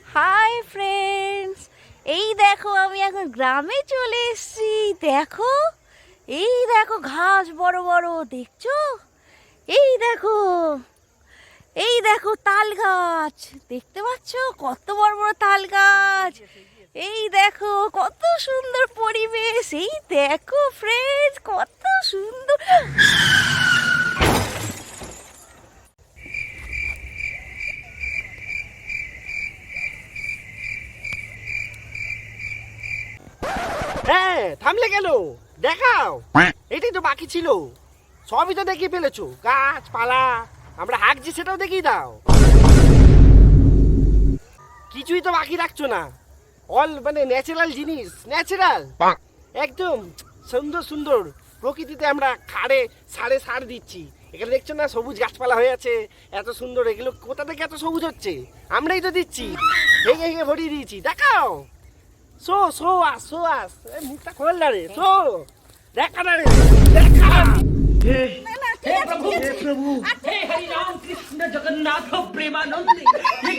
Hi friends, এই দেখো আমি এখন গ্রামে চলে এসেছি। দেখো, এই দেখো ঘাস বড় বড়, দেখছো? এই দেখো, এই দেখো তাল গাছ, দেখতে পাচ্ছ কত বড় বড় তাল গাছ। এই দেখো কত সুন্দর পরিবেশ, এই দেখো ফ্রেন্ডস কত সুন্দর। হ্যাঁ, থামলে কেন? দেখাও। এটাই তো বাকি ছিল। সবই তো দেখিয়ে ফেলেছো, গাছপালা। আমরা হাঁকছি সেটাও দেখিয়ে দাও। কিছুই তো বাকি রাখছো না। অল মানে ন্যাচারাল জিনিস, ন্যাচারাল একদম সুন্দর সুন্দর। প্রকৃতিতে আমরা সাড়ে সার দিচ্ছি। এখানে দেখছো না সবুজ গাছপালা হয়ে আছে, এত সুন্দর। এগুলো কোথা থেকে এত সবুজ হচ্ছে? আমরাই তো দিচ্ছি, ভেঙে ভেঙে ভরিয়ে দিয়েছি। দেখাও, শো আস মুখটা খোল না রে, শো দেখা না রে, দেখা। हे प्रभु हे हरि राम कृष्ण जगन्नाथ प्रेमानंद ये